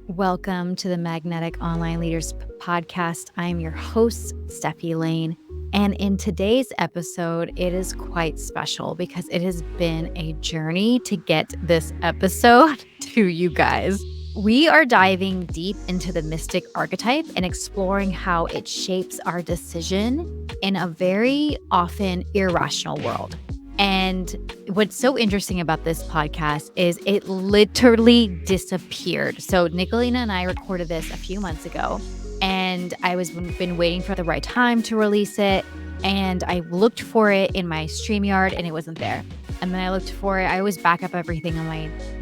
Welcome to the Magnetic Online Leaders Podcast. I am your host, Steffi Lane. And in today's episode, it is quite special because it has been a journey to get this episode to you guys. We are diving deep into the mystic archetype and exploring how it shapes our decision in a very often irrational world. And what's so interesting about this podcast is it literally disappeared. So Nikolina and I recorded this a few months ago, and I was been waiting for the right time to release it. And I looked for it in my StreamYard, and it wasn't there. And then I looked for it. I always back up everything and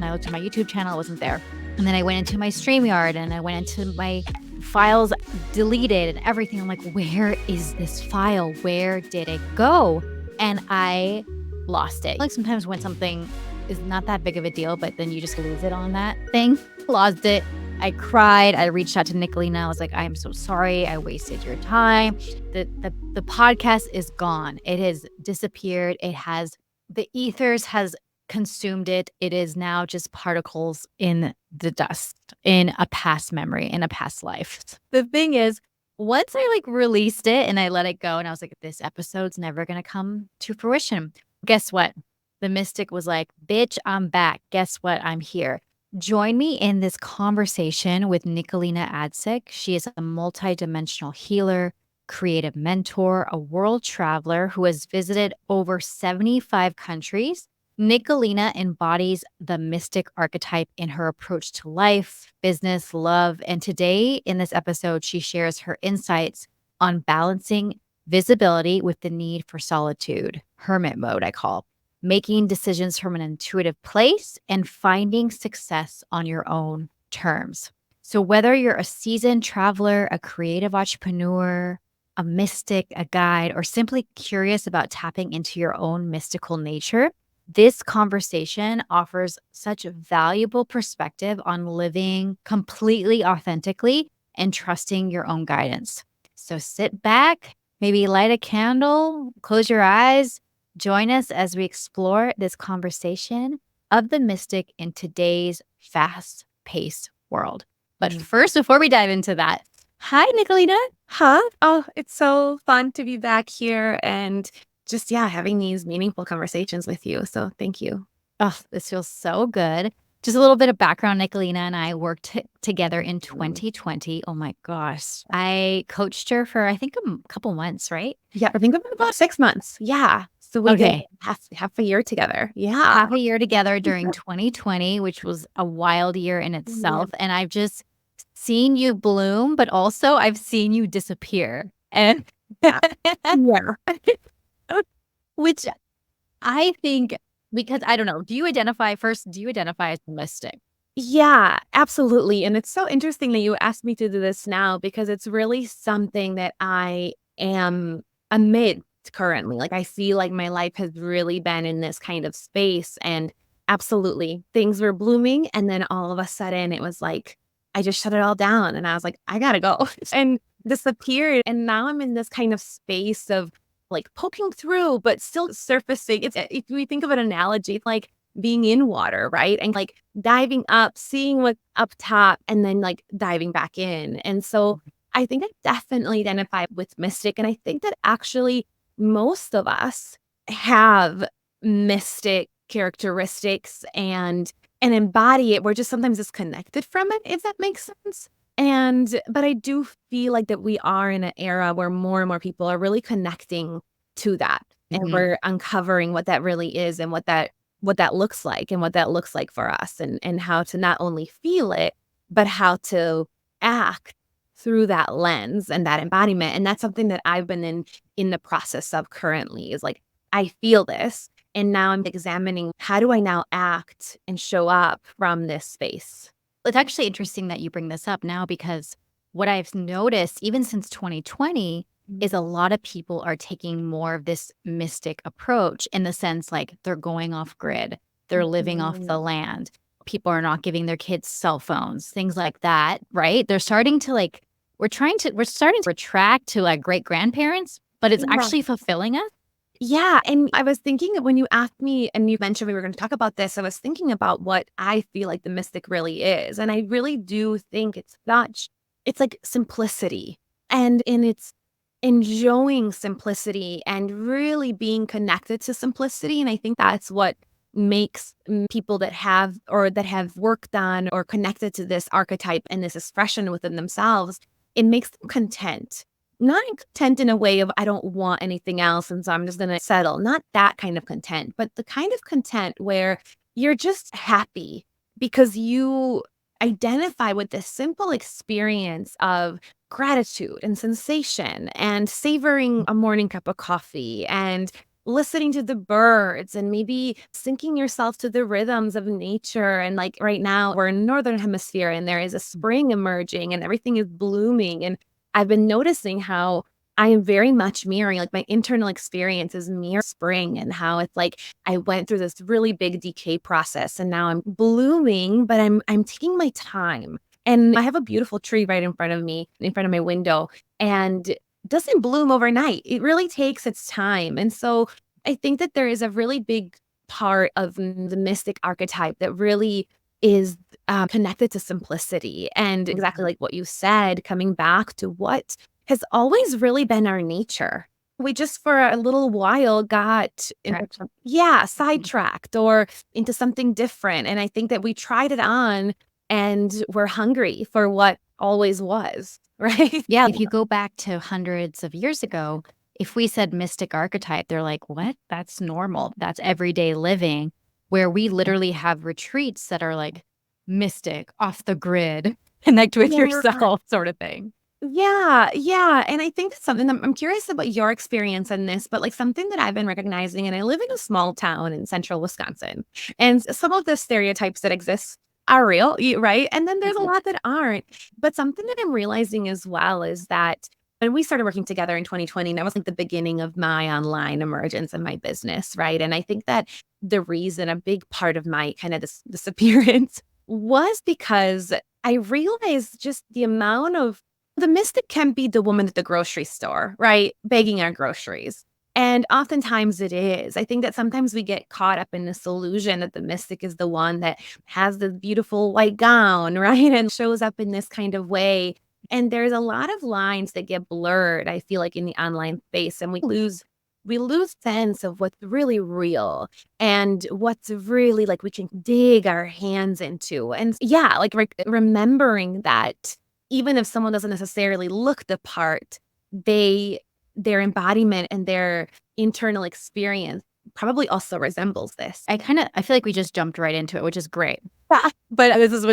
I looked at my YouTube channel, it wasn't there. And then I went into my StreamYard and I went into my files deleted and everything. I'm like, where is this file? Where did it go? And I lost it. Like sometimes when something is not that big of a deal, but then you just lose it on that thing. Lost it. I cried. I reached out to Nikolina. I was like, I am so sorry. I wasted your time. The podcast is gone. It has disappeared. The ethers has consumed it. It is now just particles in the dust, in a past memory, in a past life. The thing is, once I released it and I let it go and I was like, this episode's never going to come to fruition. Guess what? The mystic was like, bitch, I'm back. Guess what? I'm here. Join me in this conversation with Nikolina Adzic. She is a multidimensional healer, creative mentor, a world traveler who has visited over 75 countries. Nikolina embodies the mystic archetype in her approach to life, business, love, and today in this episode, she shares her insights on balancing visibility with the need for solitude, hermit mode, I call, making decisions from an intuitive place and finding success on your own terms. So whether you're a seasoned traveler, a creative entrepreneur, a mystic, a guide, or simply curious about tapping into your own mystical nature, this conversation offers such a valuable perspective on living completely authentically and trusting your own guidance. So sit back, maybe light a candle, close your eyes, join us as we explore this conversation of the mystic in today's fast-paced world. But first, before we dive into that, hi, Nikolina. Oh, it's so fun to be back here and just, having these meaningful conversations with you. So thank you. Oh, this feels so good. Just a little bit of background. Nikolina and I worked together in 2020. Oh my gosh. I coached her for, I think, a couple months, right? Yeah, I think about 6 months. Yeah. So we did half a year together. Yeah. Half a year together during 2020, which was a wild year in itself. And I've just seen you bloom, but also I've seen you disappear. And which I think, because I don't know, do you identify as a mystic? Yeah, absolutely. And it's so interesting that you asked me to do this now because it's really something that I am amid currently. Like I see my life has really been in this kind of space and absolutely things were blooming. And then all of a sudden it was like, I just shut it all down and I was like, I gotta go and disappeared. And now I'm in this kind of space of poking through, but still surfacing. If we think of an analogy, it's like being in water, right? And diving up, seeing what's up top, and then diving back in. And so I think I definitely identify with mystic. And I think that actually most of us have mystic characteristics and embody it. We're just sometimes disconnected from it, if that makes sense. But I do feel like that we are in an era where more and more people are really connecting to that. And we're uncovering what that really is and what that looks like and what that looks like for us and how to not only feel it, but how to act through that lens and that embodiment. And that's something that I've been in the process of currently is I feel this. And now I'm examining how do I now act and show up from this space. It's actually interesting that you bring this up now because what I've noticed even since 2020 is a lot of people are taking more of this mystic approach in the sense they're going off grid, they're living off the land. People are not giving their kids cell phones, things like that, right? They're starting to we're starting to retract to great grandparents, but it's actually fulfilling us. Yeah. And I was thinking that when you asked me and you mentioned we were going to talk about this, I was thinking about what I feel like the mystic really is. And I really do think it's like simplicity and in its enjoying simplicity and really being connected to simplicity. And I think that's what makes people that have worked on or connected to this archetype and this expression within themselves, it makes them content. Not content in a way of I don't want anything else, and so I'm just gonna settle. Not that kind of content, but the kind of content where you're just happy because you identify with this simple experience of gratitude and sensation and savoring a morning cup of coffee and listening to the birds and maybe syncing yourself to the rhythms of nature. And like right now, we're in northern hemisphere and there is a spring emerging and everything is blooming. And I've been noticing how I am very much mirroring, like my internal experience is mirror spring and how it's like I went through this really big decay process and now I'm blooming, but I'm taking my time. And I have a beautiful tree right in front of me, in front of my window, and it doesn't bloom overnight. It really takes its time. And so I think that there is a really big part of the mystic archetype that really is connected to simplicity and exactly like what you said, coming back to what has always really been our nature. We just for a little while got Correct. sidetracked or into something different. And I think that we tried it on and we're hungry for what always was, right? Yeah, if you go back to hundreds of years ago, if we said mystic archetype, they're like, what? That's normal. That's everyday living, where we literally have retreats that are like mystic, off the grid, connect with Yeah. yourself sort of thing. Yeah, yeah, and I think that's something I'm curious about your experience in this, but, like, something that I've been recognizing, and I live in a small town in central Wisconsin, and some of the stereotypes that exist are real, right? And then there's a Mhm. lot that aren't, but something that I'm realizing as well is that when we started working together in 2020, that was, like, the beginning of my online emergence in my business, right? And I think that the reason a big part of my kind of disappearance was because I realized just the amount of the mystic can be the woman at the grocery store, right? Begging our groceries. And oftentimes it is. I think that sometimes we get caught up in this illusion that the mystic is the one that has the beautiful white gown, right? And shows up in this kind of way. And there's a lot of lines that get blurred, I feel like, in the online space. And we lose sense of what's really real and what's really like we can dig our hands into. And yeah, like remembering that even if someone doesn't necessarily look the part, their embodiment and their internal experience probably also resembles this. I feel like we just jumped right into it, which is great. Yeah. But this is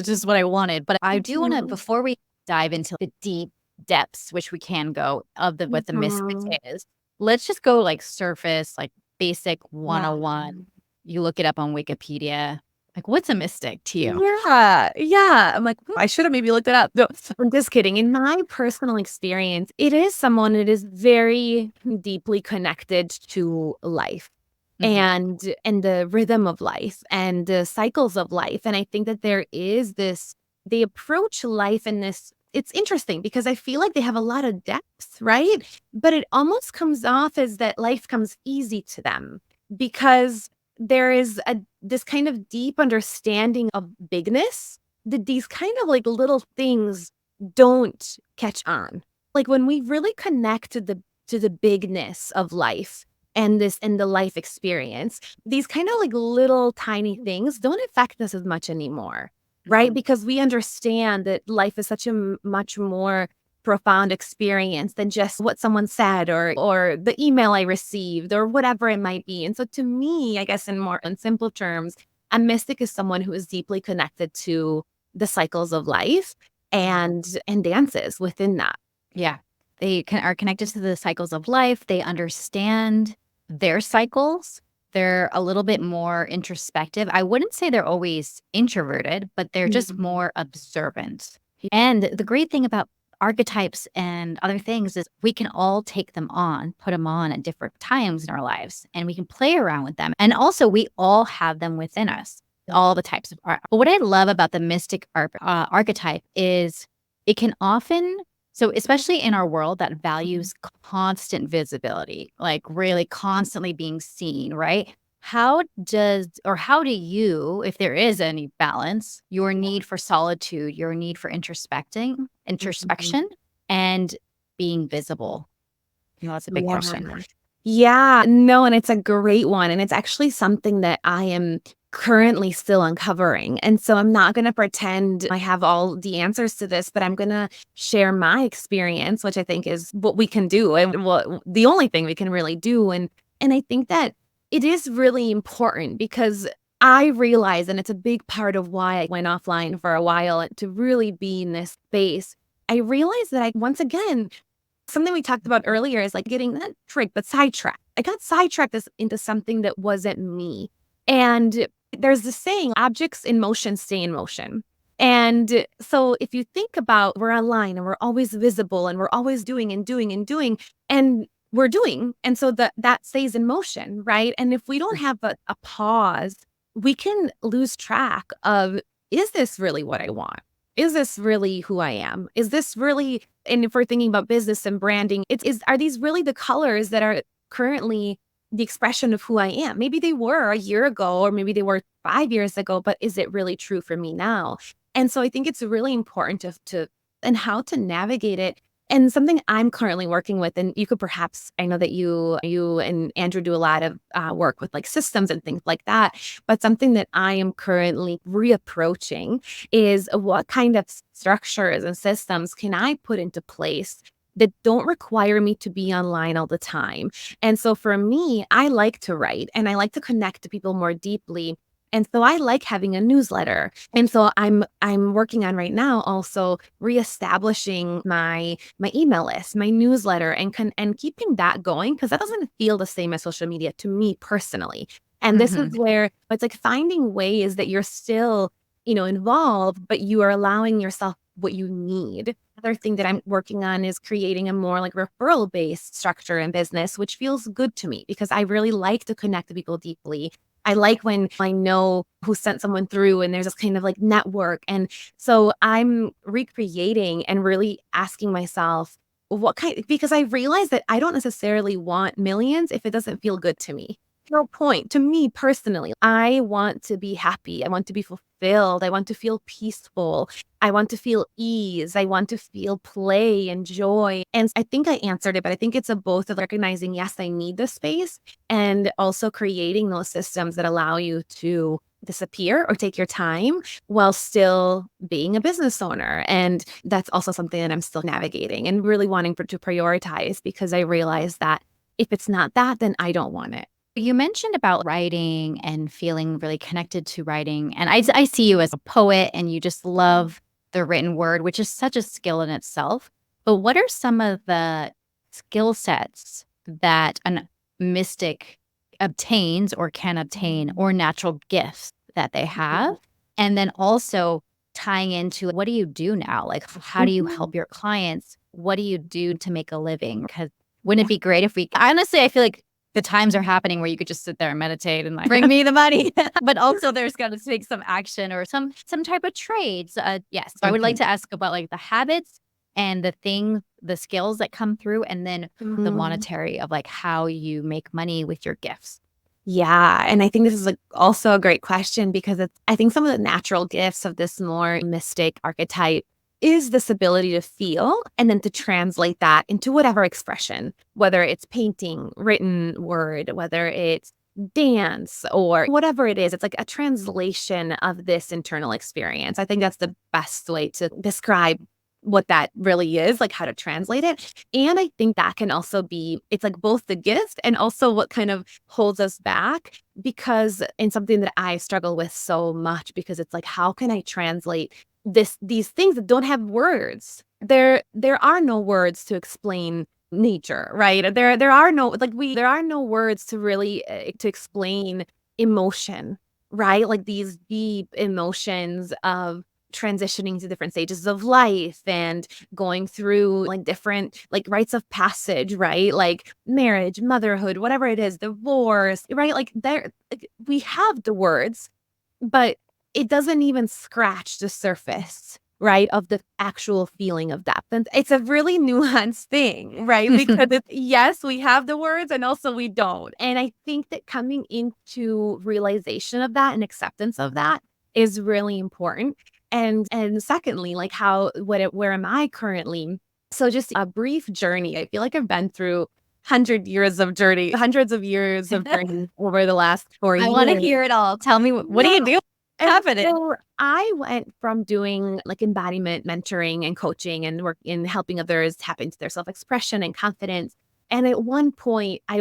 just what I wanted. But I do want to, Mhm. before we dive into the deep depths, which we can go of the what the mystic Mhm. is, let's just go like surface, like basic Yeah. 101. You look it up on Wikipedia. Like, what's a mystic to you? Yeah, yeah. I'm like, I should have maybe looked it up." No, I'm just kidding. In my personal experience, it is someone that is very deeply connected to life Mhm. and the rhythm of life and the cycles of life. And I think that there is this they approach life in this it's interesting because I feel like they have a lot of depth, right? But it almost comes off as that life comes easy to them because there is this kind of deep understanding of bigness that these kind of like little things don't catch on. Like when we really connect to the bigness of life and the life experience, these kind of like little tiny things don't affect us as much anymore, right? Mhm. Because we understand that life is such a much more profound experience than just what someone said or the email I received or whatever it might be. And so to me, I guess in simple terms, a mystic is someone who is deeply connected to the cycles of life and dances within that. Yeah. Are connected to the cycles of life. They understand their cycles. They're a little bit more introspective. I wouldn't say they're always introverted, but they're just Mhm. more observant. And the great thing about archetypes and other things is we can all take them on, put them on at different times in our lives, and we can play around with them. And also, we all have them within us, all the types of art. But what I love about the mystic archetype is it can often So especially in our world that values constant visibility, like really constantly being seen, right? How do you, if there is any balance, your need for solitude, your need for Mhm. introspection and being visible? That's a big Yeah. question. Yeah, no, and it's a great one, and it's actually something that I am currently still uncovering, and so I'm not gonna pretend I have all the answers to this, but I'm gonna share my experience, which I think is what we can do and what the only thing we can really do, and I think that it is really important because I realize, and it's a big part of why I went offline for a while to really be in this space. I realized that I once again something we talked about earlier is like getting not tricked, but sidetracked. I got sidetracked into something that wasn't me. And there's this saying, objects in motion stay in motion. And so if you think about we're online and we're always visible and we're always doing and doing and doing and we're doing. And so that stays in motion, right? And if we don't have a pause, we can lose track of, is this really what I want? Is this really who I am? Is this really, and if we're thinking about business and branding, are these really the colors that are currently the expression of who I am? Maybe they were a year ago, or maybe they were 5 years ago, but is it really true for me now? And so I think it's really important to and how to navigate it. And something I'm currently working with, and you could perhaps, I know that you and Andrew do a lot of work with like systems and things like that, but something that I am currently reapproaching is what kind of structures and systems can I put into place that don't require me to be online all the time. And so for me, I like to write and I like to connect to people more deeply. And so I like having a newsletter. And so I'm working on right now also reestablishing my email list, my newsletter and keeping that going because that doesn't feel the same as social media to me personally. And this is Mhm. where it's like finding ways that you're still involved, but you are allowing yourself what you need. Other thing that I'm working on is creating a more like referral based structure in business, which feels good to me because I really like to connect to people deeply. I like when I know who sent someone through and there's this kind of like network. And so I'm recreating and really asking myself what kind, because I realize that I don't necessarily want millions if it doesn't feel good to me. No point to me personally. I want to be happy. I want to be fulfilled. I want to feel peaceful. I want to feel ease. I want to feel play and joy. And I think I answered it, but I think it's a both of recognizing, yes, I need the space and also creating those systems that allow you to disappear or take your time while still being a business owner. And that's also something that I'm still navigating and really wanting to prioritize because I realize that if it's not that, then I don't want it. You mentioned about writing and feeling really connected to writing. And I see you as a poet and you just love the written word, which is such a skill in itself. But what are some of the skill sets that a mystic obtains or can obtain or natural gifts that they have? And then also tying into what do you do now? Like, how do you help your clients? What do you do to make a living? Because wouldn't it be great if we honestly, I feel like the times are happening where you could just sit there and meditate and like bring me the money, but also there's got to take some action or some type of trades. Yes, so I would like to ask about like the habits and the skills that come through, and then the Mhm. monetary of like how you make money with your gifts. Yeah, and I think this is also a great question because I think some of the natural gifts of this more mystic archetype is this ability to feel and then to translate that into whatever expression, whether it's painting, written word, whether it's dance or whatever it is. It's like a translation of this internal experience. I think that's the best way to describe what that really is, like how to translate it. And I think that can also be, it's like both the gift and also what kind of holds us back because in something that I struggle with so much because it's like, how can I translate these things that don't have words? There are no words to explain nature, right? There are no there are no words to really to explain emotion, right? Like these deep emotions of transitioning to different stages of life and going through like different like rites of passage, right? Like marriage, motherhood, whatever it is, divorce, right? Like we have the words, but it doesn't even scratch the surface right, of the actual feeling of depth. And it's a really nuanced thing, right? Because yes, we have the words and also we don't. And I think that coming into realization of that and acceptance of that is really important. And secondly, like where am I currently? So just a brief journey. I feel like I've been through hundreds of years of journey over the last 4 I years. want to hear it all. Tell me, what do you do? And Happening. so I went from doing like embodiment mentoring and coaching and work in helping others tap into their self-expression and confidence. And at one point, I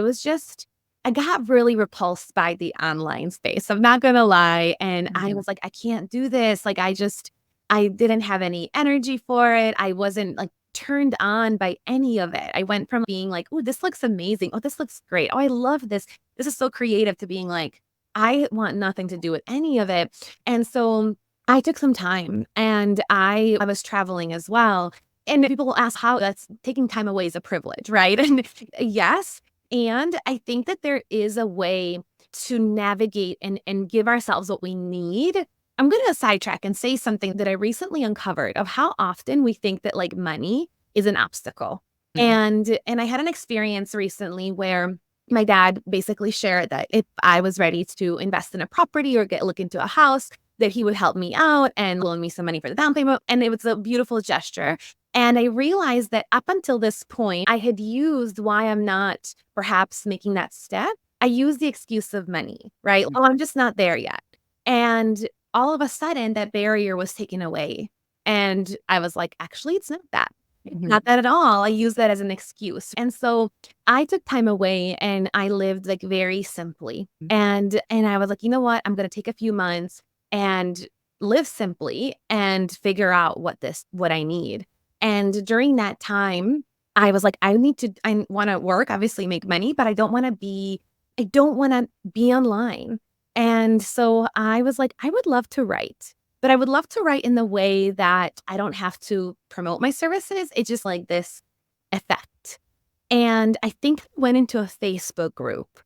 got really repulsed by the online space. I'm not going to lie. And I was like, I can't do this. I didn't have any energy for it. I wasn't like turned on by any of it. I went from being like, oh, this looks amazing. Oh, this looks great. Oh, I love this. This is so creative, to being like, I want nothing to do with any of it. And so I took some time, and I was traveling as well. And people ask how that's taking time away is a privilege, right? And yes. And I think that there is a way to navigate and give ourselves what we need. I'm going to sidetrack and say something that I recently uncovered of how often we think that like money is an obstacle. And I had an experience recently where my dad basically shared that if I was ready to invest in a property or look into a house, that he would help me out and loan me some money for the down payment. And it was a beautiful gesture. And I realized that up until this point, I had used why I'm not perhaps making that step. I used the excuse of money, right? Oh, I'm just not there yet. And all of a sudden, that barrier was taken away. And I was like, actually, it's not that. Not that at all. I use that as an excuse. And so I took time away and I lived like very simply. And I was like, you know what? I'm going to take a few months and live simply and figure out what I need. And during that time, I was like, I want to work, obviously make money, but I don't want to be online. And so I was like, I would love to write. But I would love to write in the way that I don't have to promote my services. It's just like this effect. And I think I went into a Facebook group.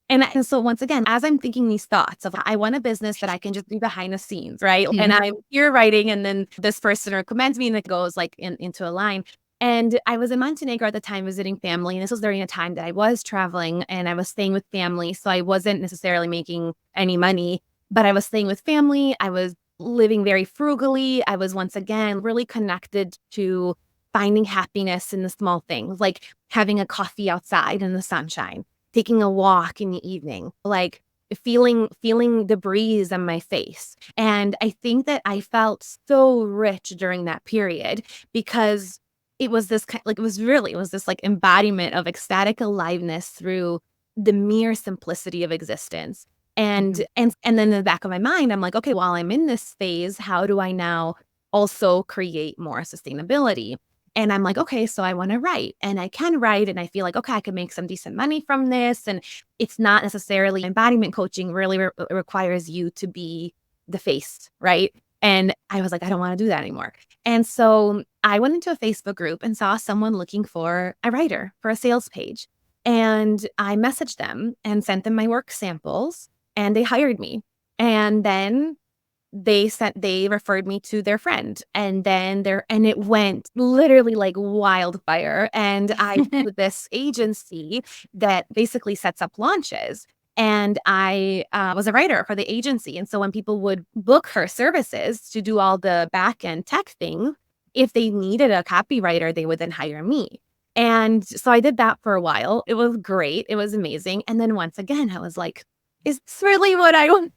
And so once again, as I'm thinking these thoughts of I want a business that I can just be behind the scenes, right? And I'm here writing, and then this person recommends me and it goes like into a line. And I was in Montenegro at the time visiting family. And this was during a time that I was traveling and I was staying with family. So I wasn't necessarily making any money, but I was staying with family. I was living very frugally. I was once again really connected to finding happiness in the small things, like having a coffee outside in the sunshine, taking a walk in the evening, like feeling the breeze on my face. And I think that I felt so rich during that period because it was this it was this like embodiment of ecstatic aliveness through the mere simplicity of existence. And then in the back of my mind, I'm like, okay, while I'm in this phase, how do I now also create more sustainability? And I'm like, okay, so I want to write, and I can write, and I feel like, okay, I can make some decent money from this. And it's not necessarily embodiment coaching really requires you to be the face, right? And I was like, I don't want to do that anymore. And so I went into a Facebook group and saw someone looking for a writer for a sales page. And I messaged them and sent them my work samples, and they hired me. And then they referred me to their friend, and then it went literally like wildfire. And I with this agency that basically sets up launches. And I was a writer for the agency. And so when people would book her services to do all the back end tech thing, if they needed a copywriter, they would then hire me. And so I did that for a while. It was great. It was amazing. And then once again, I was like, is this really what I want?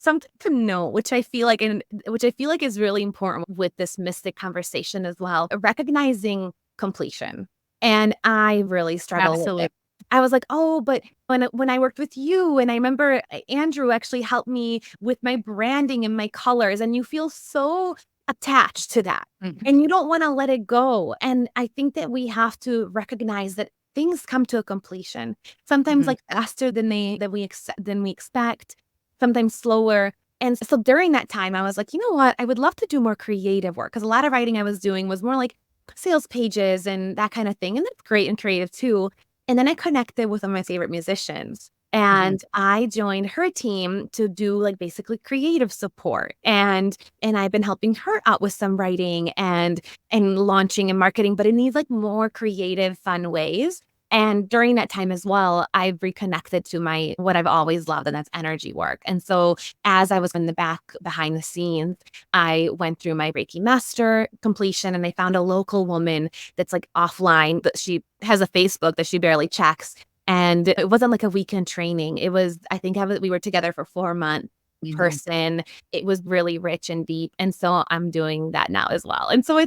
Something to note, which I feel like is really important with this mystic conversation as well, recognizing completion. And I really struggle with it. I was like, oh, but when I worked with you, and I remember Andrew actually helped me with my branding and my colors, and you feel so attached to that and you don't want to let it go. And I think that we have to recognize that things come to a completion, sometimes like faster than we expect, sometimes slower. And so during that time, I was like, you know what? I would love to do more creative work, because a lot of writing I was doing was more like sales pages and that kind of thing. And that's great and creative too. And then I connected with one of my favorite musicians. And I joined her team to do like basically creative support. And I've been helping her out with some writing and launching and marketing, but in these like more creative, fun ways. And during that time as well, I've reconnected to my what I've always loved, and that's energy work. And so as I was in the back behind the scenes, I went through my Reiki master completion, and I found a local woman that's like offline, that she has a Facebook that she barely checks. And it wasn't like a weekend training. It was, I think we were together for 4 months person. It was really rich and deep. And so I'm doing that now as well. And so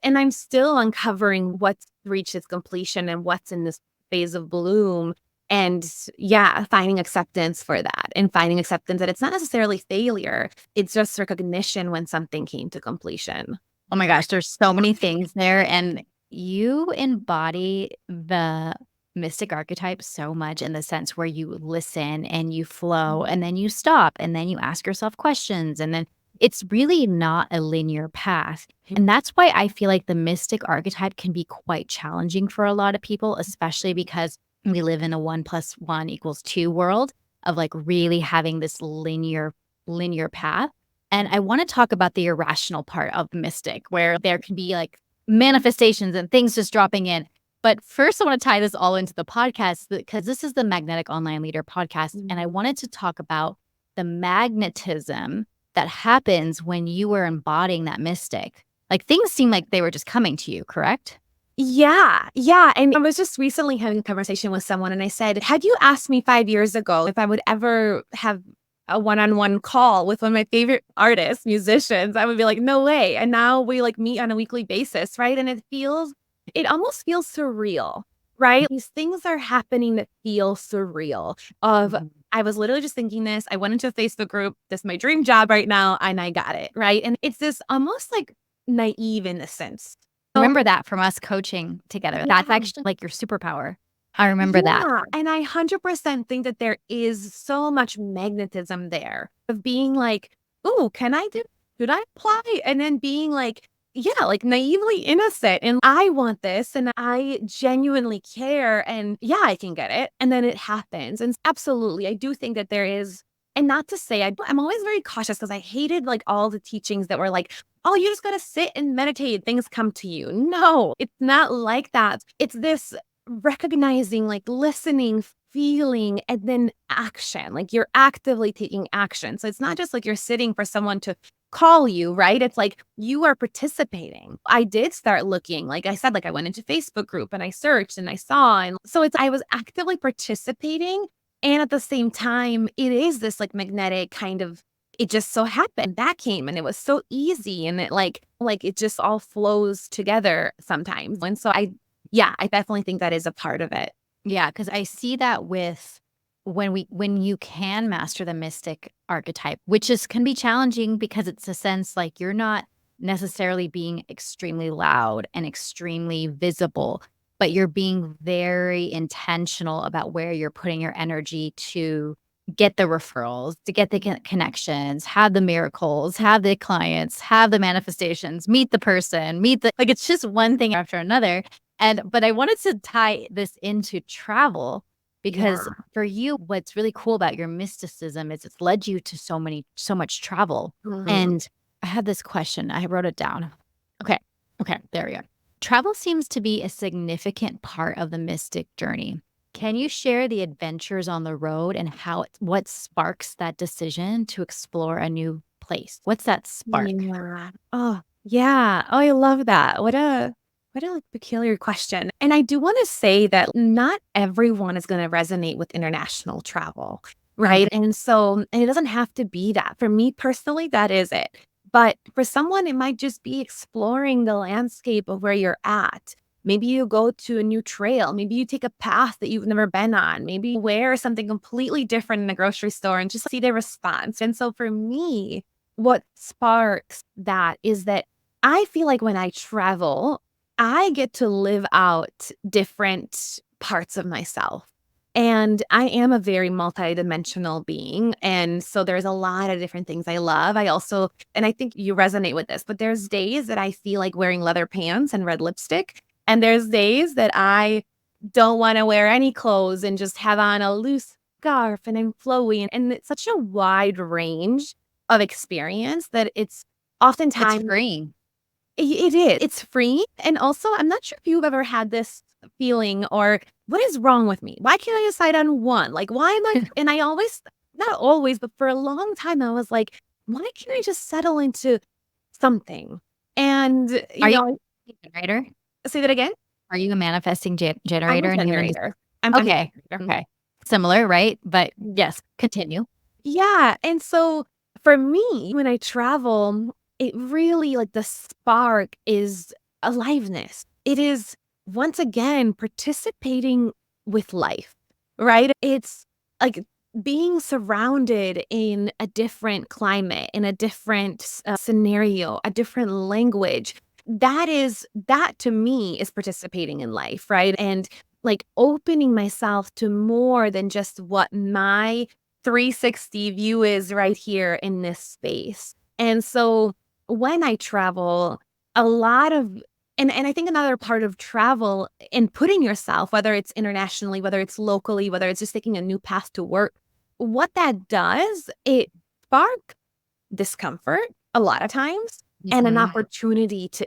and I'm still uncovering what's reached its completion and what's in this phase of bloom. And yeah, finding acceptance for that and finding acceptance that it's not necessarily failure. It's just recognition when something came to completion. Oh my gosh, there's so many things there. And you embody the mystic archetype so much in the sense where you listen and you flow and then you stop and then you ask yourself questions. And then it's really not a linear path. And that's why I feel like the mystic archetype can be quite challenging for a lot of people, especially because we live in a 1+1=2 world of like really having this linear path. And I want to talk about the irrational part of the mystic, where there can be like manifestations and things just dropping in. But first, I want to tie this all into the podcast because this is the Magnetic Online Leader podcast. And I wanted to talk about the magnetism that happens when you were embodying that mystic. Like things seem like they were just coming to you, correct? Yeah. Yeah. And I was just recently having a conversation with someone, and I said, had you asked me 5 years ago if I would ever have a one-on-one call with one of my favorite artists, musicians, I would be like, no way. And now we like meet on a weekly basis, right? And it almost feels surreal, right? These things are happening that feel surreal I was literally just thinking this. I went into a Facebook group. This is my dream job right now. And I got it, right? And it's this almost like naive in a sense. I remember that from us coaching together. That's actually like your superpower. I remember that. And I 100% think that there is so much magnetism there of being like, oh, should I apply? And then being like, yeah, like naively innocent. And I want this and I genuinely care. And yeah, I can get it. And then it happens. And absolutely, I do think that there is, and not to say, I'm always very cautious because I hated like all the teachings that were like, oh, you just got to sit and meditate. Things come to you. No, it's not like that. It's this recognizing, like listening, feeling, and then action. Like you're actively taking action. So it's not just like you're sitting for someone to call you, right? It's like you are participating. I did start looking, like I said, like I went into Facebook group and I searched and I saw. And so I was actively participating. And at the same time, it is this like magnetic kind of, it just so happened that came and it was so easy. And it like it just all flows together sometimes. And so I definitely think that is a part of it. Yeah, because I see that with when you can master the mystic archetype, which can be challenging because it's a sense like you're not necessarily being extremely loud and extremely visible, but you're being very intentional about where you're putting your energy to get the referrals, to get the connections, have the miracles, have the clients, have the manifestations, meet the person, like it's just one thing after another. But I wanted to tie this into travel because for you, what's really cool about your mysticism is it's led you to so much travel. And I had this question. I wrote it down. Okay, there we go. Travel seems to be a significant part of the mystic journey. Can you share the adventures on the road and what sparks that decision to explore a new place? What's that spark? Yeah. Oh, yeah. Oh, I love that. What a like peculiar question. And I do want to say that not everyone is going to resonate with international travel, right? And so it doesn't have to be that. For me personally, that is it. But for someone, it might just be exploring the landscape of where you're at. Maybe you go to a new trail. Maybe you take a path that you've never been on. Maybe you wear something completely different in a grocery store and just see their response. And so for me, what sparks that is that I feel like when I travel, I get to live out different parts of myself. And I am a very multidimensional being. And so there's a lot of different things I love. And I think you resonate with this, but there's days that I feel like wearing leather pants and red lipstick. And there's days that I don't want to wear any clothes and just have on a loose scarf and I'm flowy. And it's such a wide range of experience that it's It's oftentimes freeing. it is. It's free. And also, I'm not sure if you've ever had this feeling or what is wrong with me? Why can't I decide on one? Like, why am I? And I always, not always, but for a long time, I was like, why can't I just settle into something? And, Are you a generator? say that again. Are you a manifesting I'm a generator in human design? generator. I'm a Okay. generator. Okay. Similar, right? But yes, continue. Yeah, and so for me, when I travel, it really like the spark is aliveness. It is once again participating with life, right? It's like being surrounded in a different climate, in a different scenario, a different language. That to me is participating in life, right? And like opening myself to more than just what my 360 view is right here in this space. And so when I travel, a lot of and I think another part of travel and putting yourself, whether it's internationally, whether it's locally, whether it's just taking a new path to work, what that does, it spark discomfort a lot of times and an opportunity to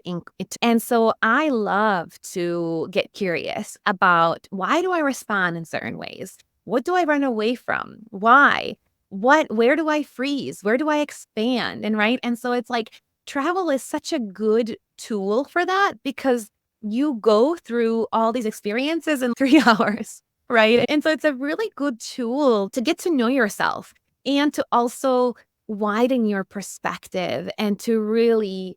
and so I love to get curious about why do I respond in certain ways? What do I run away from? Why? Where do I freeze? Where do I expand? And right. And so it's like travel is such a good tool for that because you go through all these experiences in 3 hours. Right. And so it's a really good tool to get to know yourself and to also widen your perspective and to really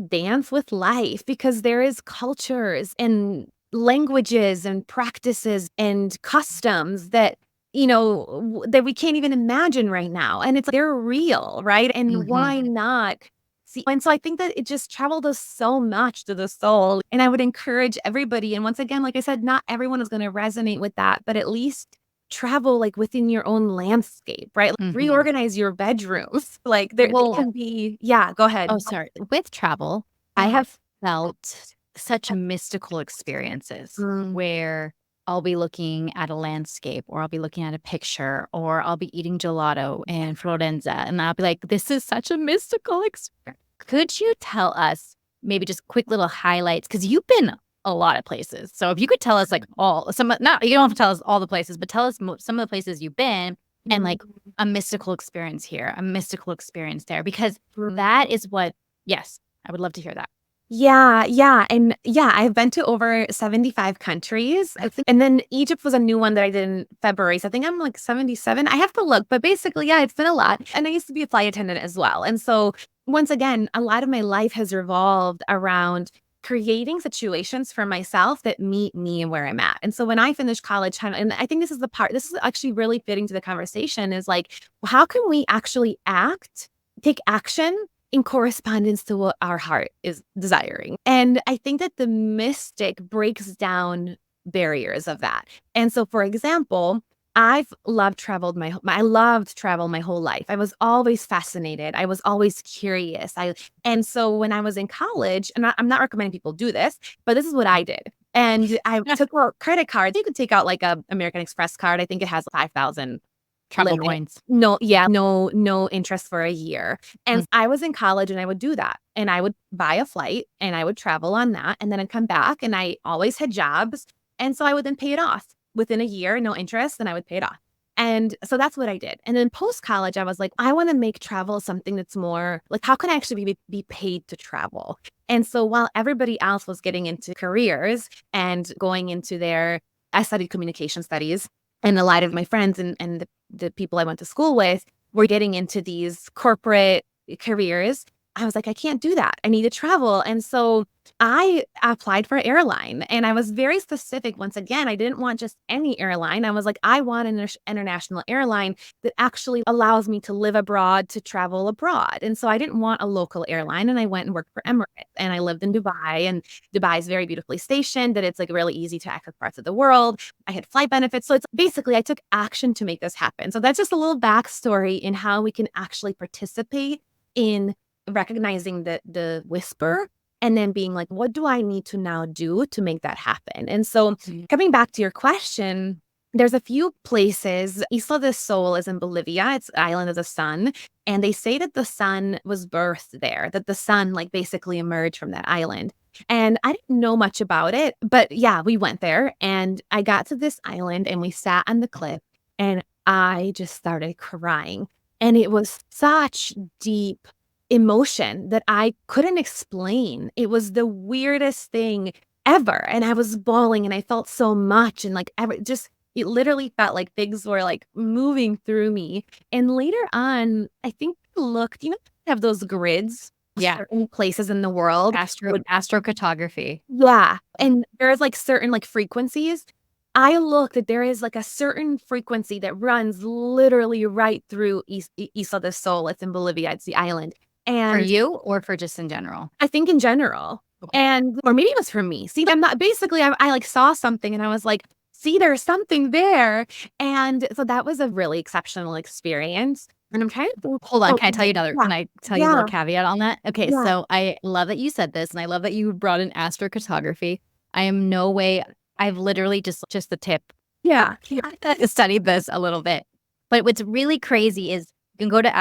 dance with life because there is cultures and languages and practices and customs that that we can't even imagine right now and it's like they're real, right? And why not see? And so I think that it just travel does so much to the soul, and I would encourage everybody, and once again, like I said, not everyone is going to resonate with that, but at least travel like within your own landscape, right? Like, reorganize your bedrooms. Like there Well, can be, yeah, go ahead. oh, sorry. With travel, I have felt such mystical experiences Mm. where I'll be looking at a landscape or I'll be looking at a picture or I'll be eating gelato in Florenza and I'll be like, this is such a mystical experience. Could you tell us maybe just quick little highlights? Because you've been a lot of places. So if you could tell us like not, you don't have to tell us all the places, but tell us some of the places you've been and like a mystical experience here, a mystical experience there, because that is what, yes, I would love to hear that. Yeah, yeah, and yeah, I've been to over 75 countries, I think, and then Egypt was a new one that I did in February, so I think I'm like 77. I have to look, but basically, yeah, it's been a lot, and I used to be a flight attendant as well, and so once again, a lot of my life has revolved around creating situations for myself that meet me and where I'm at, and so when I finished college, and I think this is actually really fitting to the conversation, is like, how can we actually take action in correspondence to what our heart is desiring. And I think that the mystic breaks down barriers of that. And so, for example, I loved travel my whole life. I was always fascinated. I was always curious. And so when I was in college, and I'm not recommending people do this, but this is what I did. And I took out credit cards. You could take out like a American Express card. I think it has 5,000 Travel limit. points. No, yeah, no interest for a year. And I was in college and I would do that. And I would buy a flight and I would travel on that. And then I'd come back and I always had jobs. And so I would then pay it off within a year, no interest, and I would pay it off. And so that's what I did. And then post college, I was like, I want to make travel something that's more like, how can I actually be paid to travel? And so while everybody else was getting into careers and going into I studied communication studies. And a lot of my friends and the people I went to school with were getting into these corporate careers. I was like, I can't do that. I need to travel. And so I applied for airline and I was very specific. Once again, I didn't want just any airline. I was like, I want an international airline that actually allows me to live abroad, to travel abroad. And so I didn't want a local airline. And I went and worked for Emirates and I lived in Dubai, and Dubai is very beautifully stationed, that it's like really easy to access parts of the world. I had flight benefits. So it's basically, I took action to make this happen. So that's just a little backstory in how we can actually participate in recognizing the whisper and then being like, what do I need to now do to make that happen? And so coming back to your question, there's a few places. Isla del Sol is in Bolivia. It's Island of the Sun. And they say that the sun was birthed there, that the sun like basically emerged from that island. And I didn't know much about it, but yeah, we went there and I got to this island and we sat on the cliff and I just started crying. And it was such deep emotion that I couldn't explain. It was the weirdest thing ever. And I was bawling and I felt so much and like just it literally felt like things were like moving through me. And later on, I think I looked, have those grids of Yeah. certain places in the world. Astrocartography. Yeah. And there's like certain like frequencies. I looked that there is like a certain frequency that runs literally right through Isla del Sol. It's in Bolivia. It's the island. For And you or for just in general? I think in general. And or maybe it was for me. See, I'm not basically I like saw something and I was like, see, there's something there. And so that was a really exceptional experience. And I'm trying to think, Hold on. oh, Can I tell you another? yeah, Can I tell you a yeah, little caveat on that? Okay. yeah. So I love that you said this, and I love that you brought in astrocartography. I am no way. I've literally just the tip Yeah. studied this a little bit. But what's really crazy is you can go to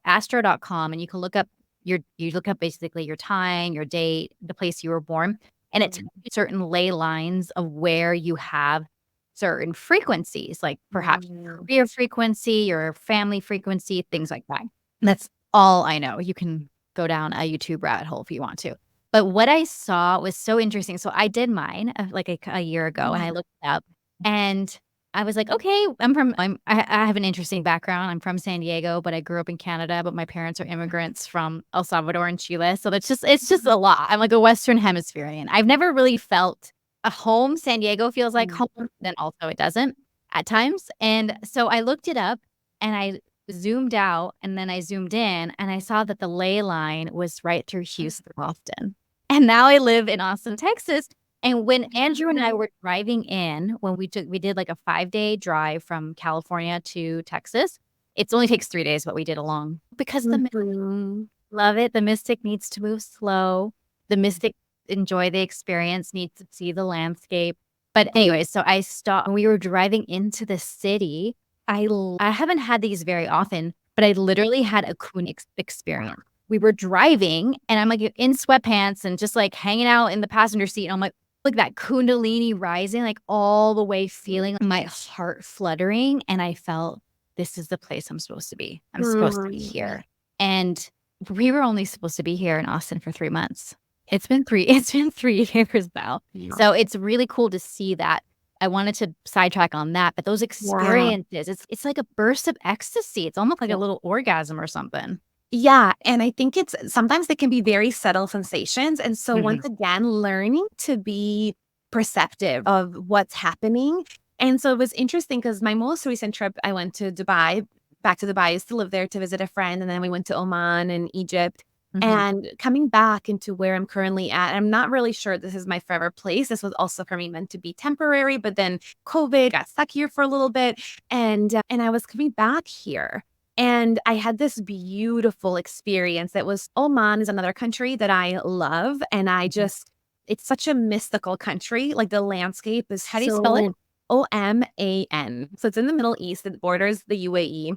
astro.com and you can look up you look up basically your time, your date, the place you were born, and it tells you certain ley lines of where you have certain frequencies, like perhaps Mm. career frequency, your family frequency, things like that. And that's all I know. You can go down a YouTube rabbit hole if you want to. But what I saw was so interesting. So I did mine like a year ago, and I looked it up, and I was like, okay, I have an interesting background. I'm from San Diego, but I grew up in Canada, but my parents are immigrants from El Salvador and Chile. So it's just a lot. I'm like a Western Hemispherian. I've never really felt a home. San Diego feels like home, then also it doesn't at times. And so I looked it up and I zoomed out and then I zoomed in and I saw that the ley line was right through Houston often. And now I live in Austin, Texas. And when Andrew and I were driving in, when we did like a 5-day drive from California to Texas. It only takes 3 days, but we did along because love it. The mystic needs to move slow. The mystic enjoy the experience, needs to see the landscape. But anyway, so I stopped. When we were driving into the city, I haven't had these very often, but I literally had a coon experience. We were driving and I'm like in sweatpants and just like hanging out in the passenger seat. And I'm like that kundalini rising, like all the way feeling my heart fluttering. And I felt this is the place I'm supposed to be. I'm supposed to be here. And we were only supposed to be here in Austin for 3 months. It's been 3 years now. Yeah. So it's really cool to see that. I wanted to sidetrack on that, but those experiences, it's like a burst of ecstasy. It's almost like a little orgasm or something. Yeah. And I think sometimes they can be very subtle sensations. And so once again, learning to be perceptive of what's happening. And so it was interesting because my most recent trip, I went to Dubai, back to Dubai. I used to live there to visit a friend. And then we went to Oman and Egypt. And coming back into where I'm currently at, I'm not really sure this is my forever place. This was also for me meant to be temporary, but then COVID got stuck here for a little bit. And I was coming back here. And I had this beautiful experience that was Oman is another country that I love. And it's such a mystical country. Like the landscape is How do you spell it? Oman. So it's in the Middle East. It borders the UAE.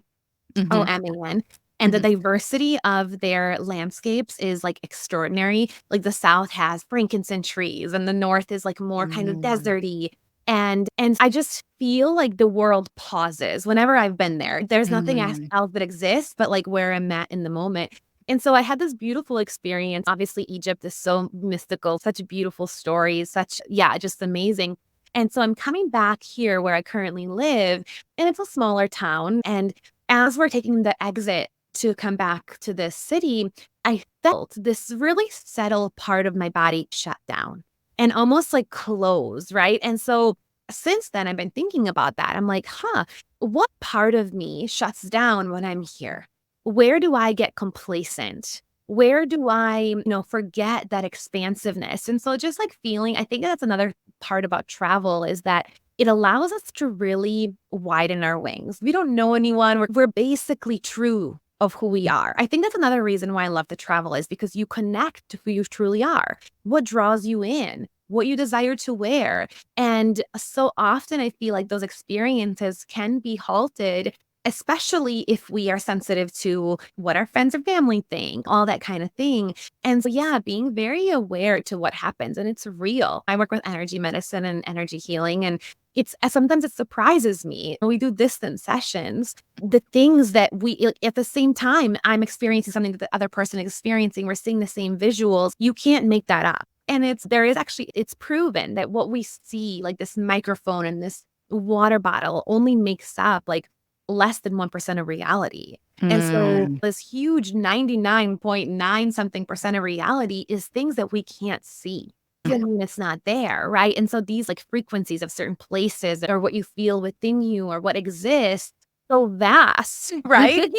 Oman. And the diversity of their landscapes is like extraordinary. Like the south has frankincense trees and the north is like more kind of deserty. And I just feel like the world pauses whenever I've been there. There's nothing else that exists but like where I'm at in the moment. And so I had this beautiful experience. Obviously, Egypt is so mystical, such beautiful stories, just amazing. And so I'm coming back here where I currently live, and it's a smaller town. And as we're taking the exit to come back to this city, I felt this really subtle part of my body shut down and almost like close, right? And so since then, I've been thinking about that. I'm like, what part of me shuts down when I'm here? Where do I get complacent? Where do I, forget that expansiveness? And so just like feeling, I think that's another part about travel is that it allows us to really widen our wings. We don't know anyone. We're basically true of who we are. I think that's another reason why I love to travel is because you connect to who you truly are. What draws you in? what you desire to wear. And so often I feel like those experiences can be halted, especially if we are sensitive to what our friends or family think, all that kind of thing. And so, yeah, being very aware to what happens, and it's real. I work with energy medicine and energy healing, and it's sometimes it surprises me when we do distant sessions, the things that we at the same time I'm experiencing something that the other person is experiencing, we're seeing the same visuals. You can't make that up. And it's proven that what we see, like this microphone and this water bottle, only makes up like less than 1% of reality. And so this huge 99.9 something percent of reality is things that we can't see. Doesn't mean it's not there, right? And so these like frequencies of certain places or what you feel within you or what exists, so vast, right?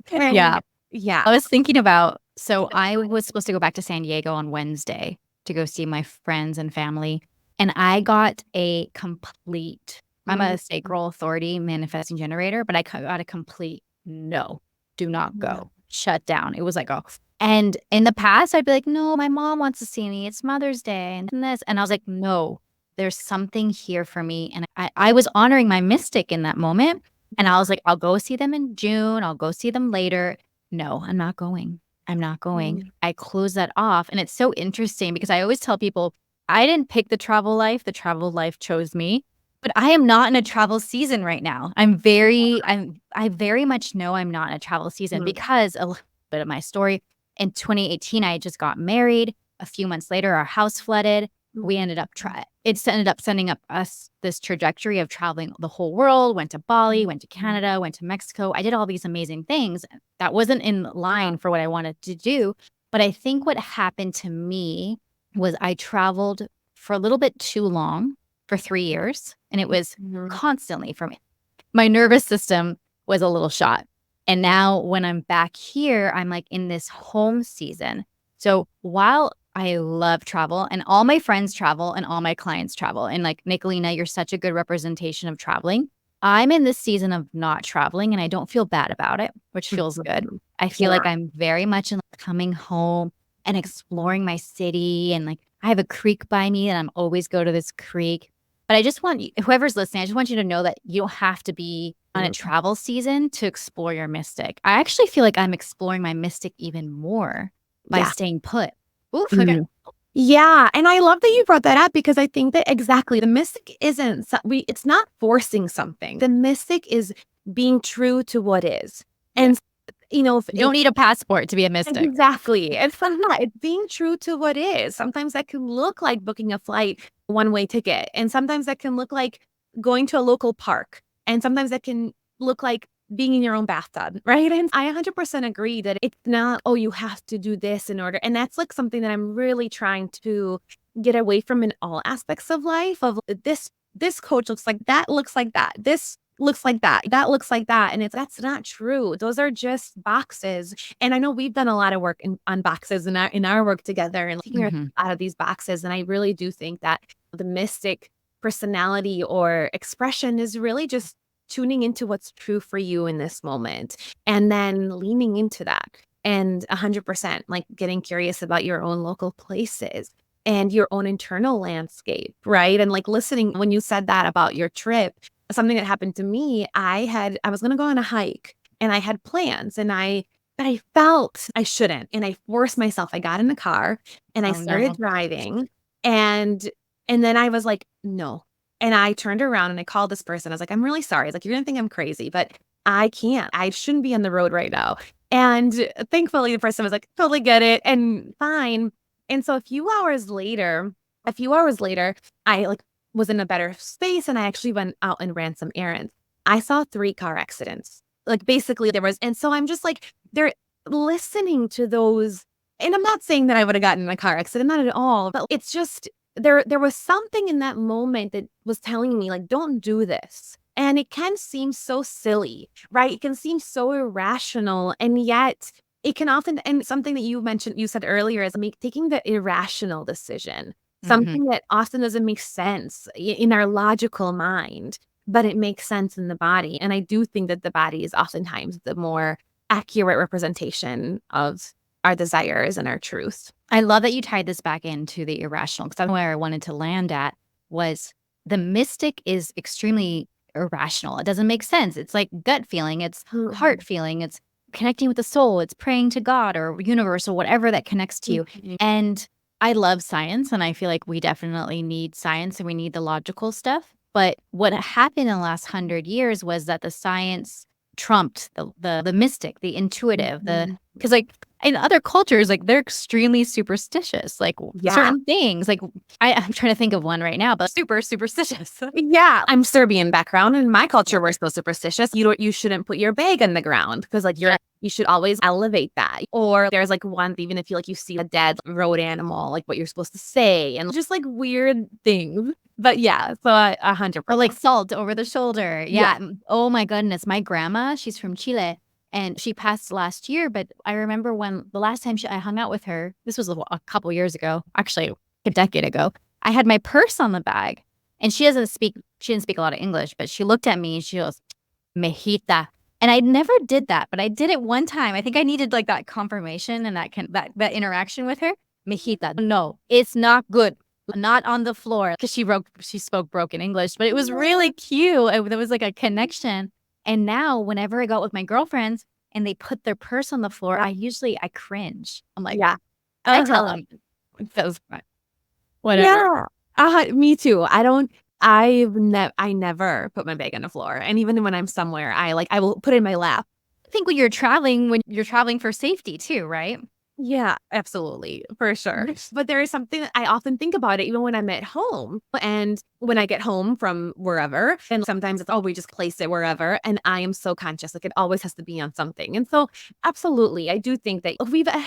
Yeah. Yeah. I was thinking about, so I was supposed to go back to San Diego on Wednesday to go see my friends and family. And I got a complete, I'm a sacral authority manifesting generator, but I got a complete no, do not go, shut down. It was like, oh. And in the past, I'd be like, no, my mom wants to see me. It's Mother's Day and this. And I was like, no, there's something here for me. And I was honoring my mystic in that moment. And I was like, I'll go see them in June. I'll go see them later. No, I'm not going. I'm not going. I close that off. And it's so interesting because I always tell people, I didn't pick the travel life chose me. But I am not in a travel season right now. I very much know I'm not in a travel season because a little bit of my story. In 2018, I had just got married. A few months later, our house flooded. We ended up sending up us this trajectory of traveling the whole world, went to Bali, went to Canada, went to Mexico. I did all these amazing things. That wasn't in line for what I wanted to do. But I think what happened to me was I traveled for a little bit too long, for 3 years. And it was constantly for me. My nervous system was a little shot. And now when I'm back here, I'm like in this home season. So while I love travel and all my friends travel and all my clients travel, and like Nikolina, you're such a good representation of traveling. I'm in this season of not traveling and I don't feel bad about it, which feels good. I feel like I'm very much in like coming home and exploring my city. And like I have a creek by me and I'm always go to this creek. But I just want you, whoever's listening, I just want you to know that you don't have to be on a travel season to explore your mystic. I actually feel like I'm exploring my mystic even more by staying put. Oof, okay. Yeah. And I love that you brought that up because I think that exactly the mystic it's not forcing something. The mystic is being true to what is. And, you know, you don't need a passport to be a mystic. Exactly. It's being true to what is. Sometimes that can look like booking a flight, one-way ticket. And sometimes that can look like going to a local park. And sometimes that can look like being in your own bathtub, right? And I 100% agree that it's not, oh, you have to do this in order. And that's like something that I'm really trying to get away from in all aspects of life of this coach looks like that, looks like that. This looks like that looks like that. And that's not true. Those are just boxes. And I know we've done a lot of work on boxes in our work together and taking her out of these boxes. And I really do think that the mystic personality or expression is really just tuning into what's true for you in this moment and then leaning into that and 100% like getting curious about your own local places and your own internal landscape, right? And like listening when you said that about your trip, something that happened to me, I was going to go on a hike and I had plans but I felt I shouldn't. And I forced myself. I got in the car and I started driving and then I was like, no. And I turned around and I called this person. I was like, I'm really sorry. I was like, you're going to think I'm crazy, but I can't. I shouldn't be on the road right now. And thankfully, the person was like, totally get it and fine. And so a few hours later, I like was in a better space and I actually went out and ran some errands. I saw 3 car accidents. Like basically and so I'm just like, they're listening to those. And I'm not saying that I would have gotten in a car accident, not at all, but it's just, there was something in that moment that was telling me like, don't do this. And it can seem so silly, right? It can seem so irrational. And yet it can often, and something that you said earlier is taking the irrational decision, something that often doesn't make sense in our logical mind, but it makes sense in the body. And I do think that the body is oftentimes the more accurate representation of our desires and our truth. I love that you tied this back into the irrational, because where I wanted to land at was the mystic is extremely irrational. It doesn't make sense. It's like gut feeling, it's heart feeling, it's connecting with the soul, it's praying to God or universe or whatever that connects to you. Mhm. And I love science, and I feel like we definitely need science and we need the logical stuff. But what happened in the last 100 years was that the science trumped the mystic, the intuitive, because like in other cultures, like they're extremely superstitious, like Yeah. certain things. Like I'm trying to think of one right now, but super superstitious. Yeah, I'm Serbian background. In my culture, we're so superstitious. You shouldn't put your bag in the ground because like you should always elevate that. Or there's like one, even if you see a dead road animal, like what you're supposed to say, and just like weird things. But yeah, so 100%. Or like salt over the shoulder. Yeah. Yeah. Oh my goodness. My grandma, she's from Chile and she passed last year. But I remember when the last time I hung out with her, this was a couple years ago, actually a decade ago, I had my purse on the bag and she didn't speak a lot of English, but she looked at me and she goes, Mejita. And I never did that, but I did it one time. I think I needed like that confirmation and that interaction with her. Mejita. No, it's not good. Not on the floor, because she spoke broken English, but it was really cute. There was like a connection. And now whenever I go out with my girlfriends and they put their purse on the floor, I cringe. I'm like, Yeah. I tell them, feels fine. Whatever. Yeah. Me too. I never put my bag on the floor. And even when I'm somewhere, I will put it in my lap. I think when you're traveling for safety too, right? Yeah, absolutely. For sure. But there is something that I often think about it, even when I'm at home. And when I get home from wherever, and sometimes it's, we just place it wherever. And I am so conscious, like it always has to be on something. And so absolutely, I do think that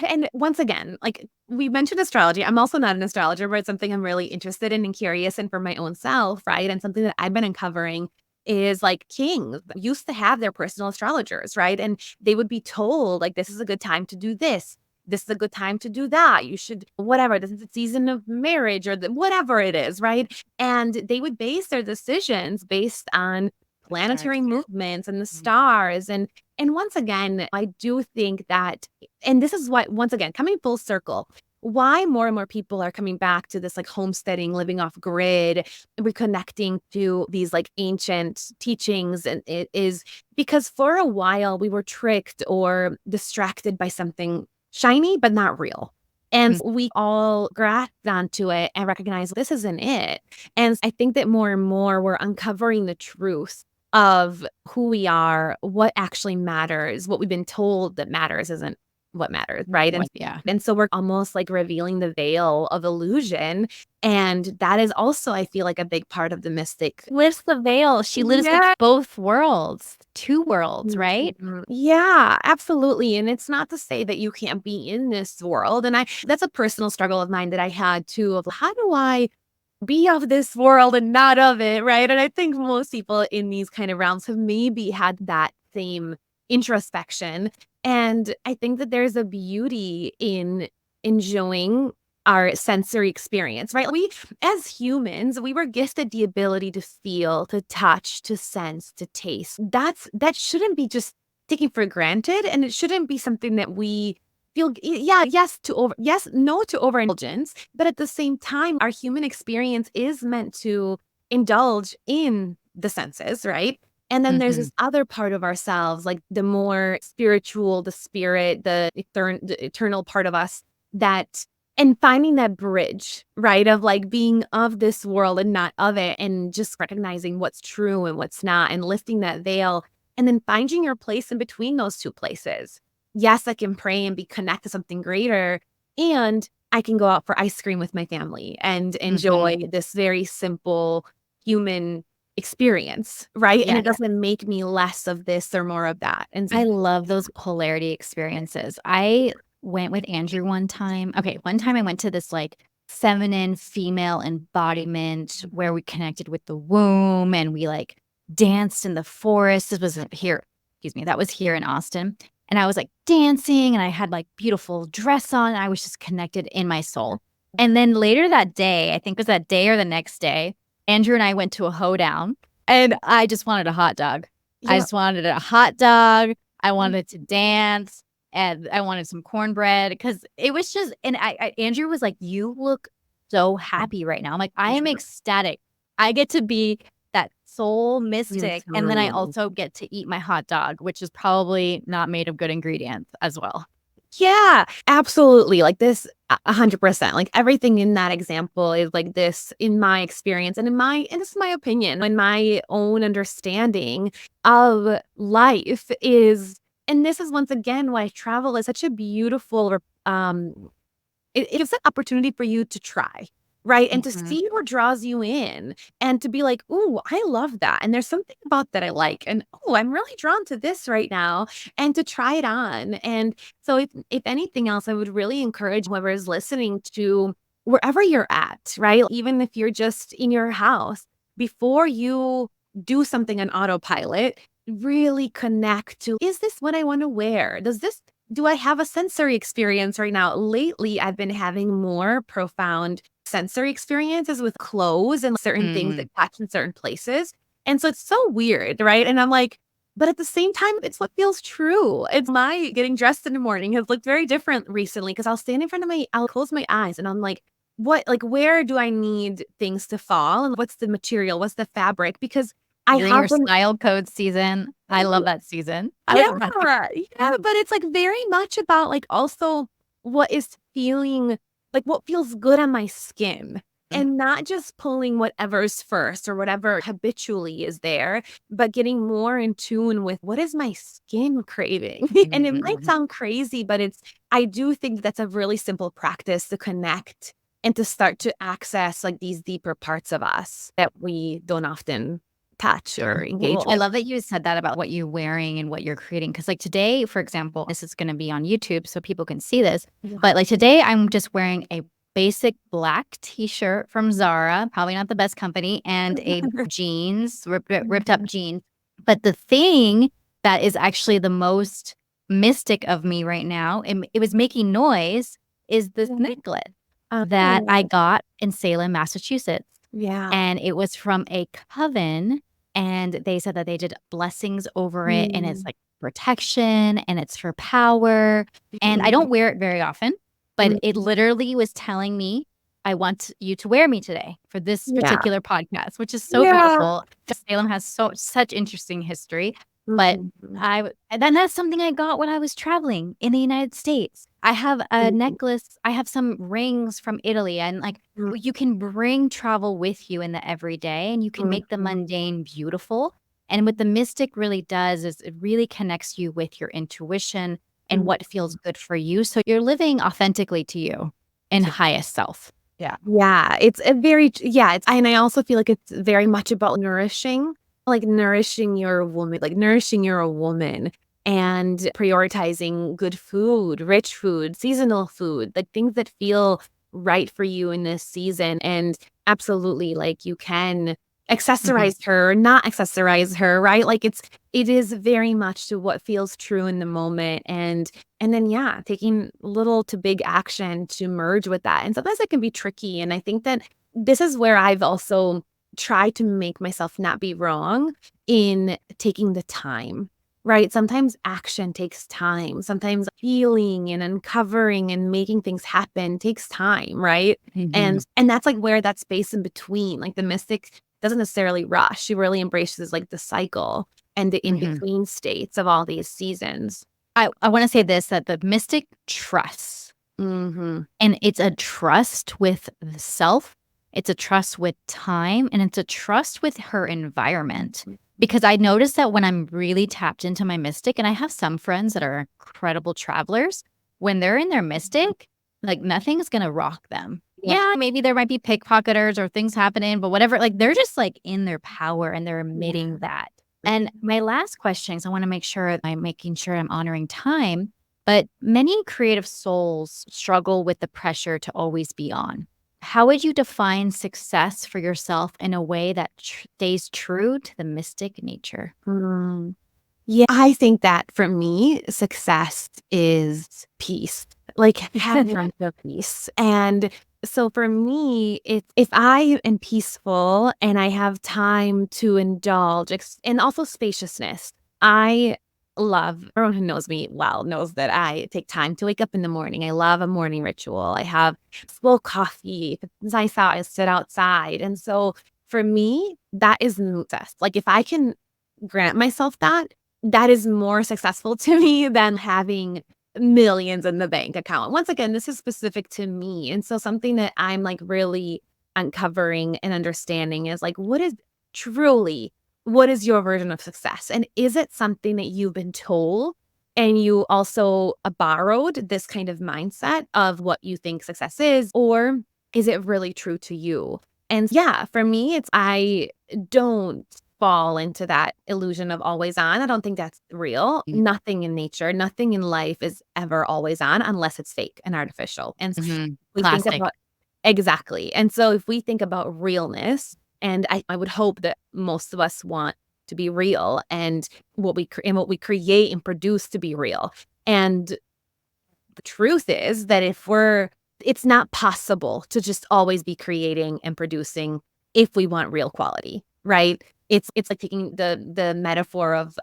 and once again, like we mentioned astrology. I'm also not an astrologer, but it's something I'm really interested in and curious in for my own self, right? And something that I've been uncovering is like kings used to have their personal astrologers, right? And they would be told like, this is a good time to do this. This is a good time to do that. You should, whatever, this is the season of marriage or whatever it is, right? And they would base their decisions based on planetary movements and the stars. And once again, I do think that, and this is what, once again, coming full circle, why more and more people are coming back to this like homesteading, living off grid, reconnecting to these like ancient teachings. And it is because for a while we were tricked or distracted by something shiny, but not real. And we all grasped onto it and recognized this isn't it. And I think that more and more we're uncovering the truth of who we are, what actually matters, what we've been told that matters isn't what matters, right? And so we're almost like revealing the veil of illusion. And that is also, I feel like, a big part of the mystic. Lifts the veil. She lives in both worlds, two worlds, right? Yeah, absolutely. And it's not to say that you can't be in this world. And that's a personal struggle of mine that I had too, of how do I be of this world and not of it, right? And I think most people in these kind of realms have maybe had that same introspection. And I think that there's a beauty in enjoying our sensory experience, right? We, as humans, we were gifted the ability to feel, to touch, to sense, to taste. That shouldn't be just taken for granted. And it shouldn't be something that we feel, no to overindulgence. But at the same time, our human experience is meant to indulge in the senses, right? And then there's this other part of ourselves, like the more spiritual, the spirit, the eternal part of us and finding that bridge, right? Of like being of this world and not of it, and just recognizing what's true and what's not, and lifting that veil, and then finding your place in between those two places. Yes, I can pray and be connected to something greater, and I can go out for ice cream with my family and enjoy this very simple human experience, right? Yeah. And it doesn't make me less of this or more of that. And I love those polarity experiences. I went with Andrew one time. Okay, one time I went to this like feminine female embodiment where we connected with the womb and we like danced in the forest. This was here, that was here in Austin. And I was like dancing and I had like beautiful dress on. I was just connected in my soul. And then later that day, I think it was that day or the next day, Andrew and I went to a hoedown and I just wanted a hot dog. I just wanted a hot dog. I wanted to dance. and I wanted some cornbread because it was just, and Andrew was like, "You look so happy right now." I'm like, "I am ecstatic. I get to be that soul mystic, and then I also get to eat my hot dog, which is probably not made of good ingredients as well." Yeah, absolutely. Like this, 100%. Like everything in that example is like this in my experience and this is my opinion and my own understanding of life is, and this is once again why travel is such a beautiful, it gives an opportunity for you to try, right? And to Mhm. see what draws you in and to be like, "Ooh, I love that. And there's something about that I like. And oh, I'm really drawn to this right now." And to try it on. And so if anything else, I would really encourage whoever is listening to wherever you're at, right? Even if you're just in your house, before you do something on autopilot, really connect to, is this what I want to wear? Do I have a sensory experience right now? Lately, I've been having more profound sensory experiences with clothes and certain things Mm. that catch in certain places. And so it's so weird, right? And I'm like, but at the same time, it's what feels true. It's my getting dressed in the morning has looked very different recently because I'll close my eyes and I'm like, where do I need things to fall? And what's the material? What's the fabric? Because I You're in your haven't. style code season. I love that season. I Yeah, was about yeah, but it's, like, very much about, like, also what is feeling like, what feels good on my skin, and not just pulling whatever's first or whatever habitually is there, but getting more in tune with what is my skin craving? And it might Mhm. sound crazy, but I do think that's a really simple practice to connect and to start to access, like, these deeper parts of us that we don't often touch or engage Well, I with. love that you said that about what you're wearing and what you're creating. Because, like, today, for example, this is gonna be on YouTube so people can see this, but, like, today, I'm just wearing a basic black T-shirt from Zara, probably not the best company, and a jeans, ripped up jeans. But the thing that is actually the most mystic of me right now, and it was making noise, is this necklace that I Oh, got in Salem, Massachusetts, yeah. and it was from a coven, and they said that they did blessings over it, and it's, Mm, like, protection, and it's for power, and I mm, don't wear it very often, but it mm, literally was telling me, "I want you to wear me today for this yeah, particular podcast," which is so yeah. beautiful. Salem has such interesting history, but Mhm, and then that's something I got when I was traveling in the United States. I have a mhm, necklace, I have some rings from Italy, and, like, mm, you can bring travel with you in the everyday, and you can make the mhm, mundane beautiful, and what the mystic really does is it really connects you with your intuition and mhm. what feels good for you, so you're living authentically to you and highest self. Yeah. Yeah, it's a very yeah, and I also feel like it's very much about nourishing, like nourishing your woman, like nourishing your woman and prioritizing good food, rich food, seasonal food, like things that feel right for you in this season. And absolutely, like you can Mhm. accessorize her, not accessorize her, right? Like it is very much to what feels true in the moment. And then, yeah, taking little to big action to merge with that. And sometimes it can be tricky. And I think that this is where I've also tried to make myself not be wrong in taking the time, right? Sometimes action takes time. Sometimes healing and uncovering and making things happen takes time, right? Mhm. And that's like where that space in between, like the mystic doesn't necessarily rush. She really embraces like the cycle and the in Mhm. between states of all these seasons. I wanna say this, that the mystic trusts, Mhm. and it's a trust with the self, it's a trust with time, and it's a trust with her environment. Because I noticed that when I'm really tapped into my mystic, and I have some friends that are incredible travelers, when they're in their mystic, like, nothing's gonna rock them. Yeah. Yeah, maybe there might be pickpocketers or things happening, but whatever, like, they're just, like, in their power, and they're Yeah. emitting that. And my last question, 'cause I wanna make sure I'm making sure I'm honoring time, but many creative souls struggle with the pressure to always be on. How would you define success for yourself in a way that stays true to the mystic nature? Mm. Yeah, I think that for me, success is peace, like having the peace. And so for me, it's if I am peaceful and I have time to indulge and also spaciousness, I love, everyone who knows me well knows that I take time to wake up in the morning. I love a morning ritual. I have slow coffee. If it's nice out, I sit outside. And so for me, that is success. Like if I can grant myself that, that is more successful to me than having millions in the bank account. Once again, this is specific to me. And so something that I'm like really uncovering and understanding is like, what is your version of success? And is it something that you've been told and you also borrowed this kind of mindset of what you think success is? Or is it really true to you? And yeah, for me, I don't fall into that illusion of always on. I don't think that's real. Nothing in nature, nothing in life is ever always on unless it's fake and artificial. And we think Plastic. about exactly. And so if we think about realness, and I would hope that most of us want to be real and what we create and produce to be real. And the truth is that it's not possible to just always be creating and producing if we want real quality, right? It's like taking the metaphor of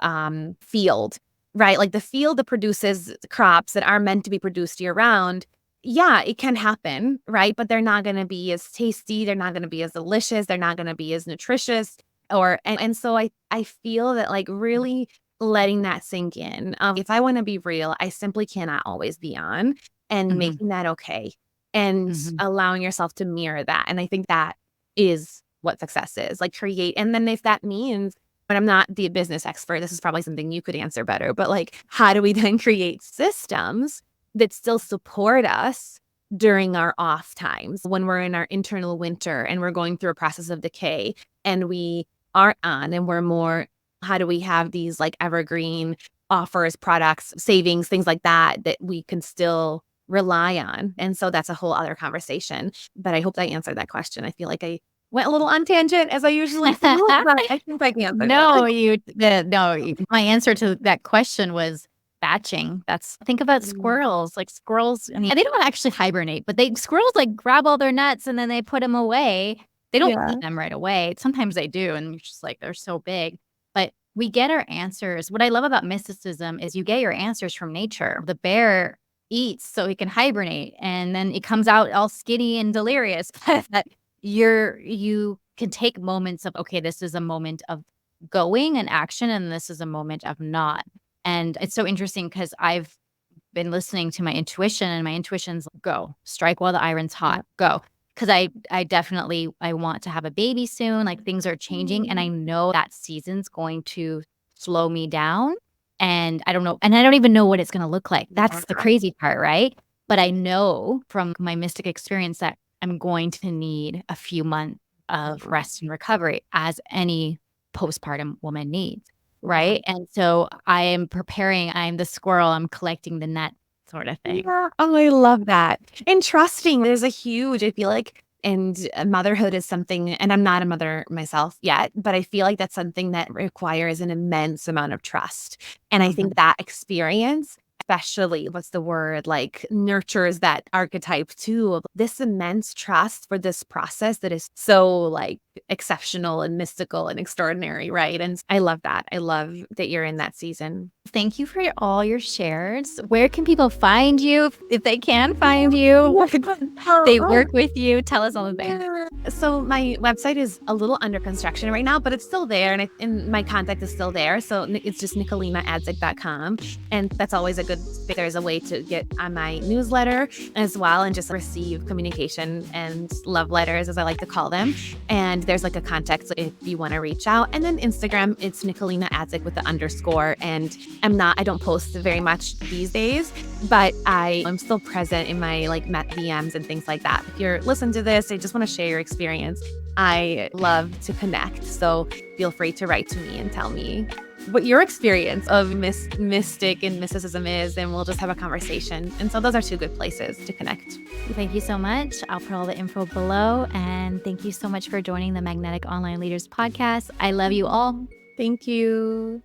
field, right? Like the field that produces crops that are meant to be produced year round. Yeah, it can happen, right? But they're not going to be as tasty. They're not going to be as delicious. They're not going to be as nutritious. And so I feel that like really letting that sink in. If I want to be real, I simply cannot always be on, and making that okay and allowing yourself to mirror that. And I think that is what success is, like create. And then if that means, but I'm not the business expert, this is probably something you could answer better, but like, how do we then create systems that still support us during our off times when we're in our internal winter and we're going through a process of decay and we aren't on and we're more, how do we have these like evergreen offers, products, savings, things like that we can still rely on? And so that's a whole other conversation, but I hope I answered that question. I feel like I went a little on tangent as I usually do, but I think I answered My answer to that question was batching. Think about squirrels. Like squirrels, I mean, they don't actually hibernate, but squirrels like grab all their nuts and then they put them away. They don't eat them right away. Sometimes they do, and you're just like, they're so big. But we get our answers. What I love about mysticism is you get your answers from nature. The bear eats so he can hibernate, and then it comes out all skinny and delirious. That you can take moments of, okay, this is a moment of going and action, and this is a moment of not. And it's so interesting because I've been listening to my intuition, and my intuition's go, strike while the iron's hot, go. Because I definitely, I want to have a baby soon. Like things are changing, and I know that season's going to slow me down. And I don't know, and I don't even know what it's going to look like. That's the crazy part, right? But I know from my mystic experience that I'm going to need a few months of rest and recovery, as any postpartum woman needs, right? And so I am preparing. I'm the squirrel. I'm collecting the net, sort of thing. Yeah. Oh, I love that. And trusting is I feel like, and motherhood is something, and I'm not a mother myself yet, but I feel like that's something that requires an immense amount of trust. And I think that experience, especially, what's the word, like nurtures that archetype too, of this immense trust for this process that is so like exceptional and mystical and extraordinary, right? And I love that. I love that you're in that season. Thank you for all your shares. Where can people find you if they can find you? They work with you. Tell us all about it. So my website is a little under construction right now, but it's still there, and my contact is still there. So it's just NikolinaAdzic.com, and that's always a good. There's a way to get on my newsletter as well, and just receive communication and love letters, as I like to call them. And there's like a contact if you want to reach out. And then Instagram, it's Nikolina Adzic with the _. And I don't post very much these days, but I'm still present in my like DMs and things like that. If you're listening to this, I just want to share your experience. I love to connect. So feel free to write to me and tell me what your experience of mystic and mysticism is, and we'll just have a conversation. And so those are two good places to connect. Thank you so much. I'll put all the info below. And thank you so much for joining the Magnetic Online Leaders podcast. I love you all. Thank you.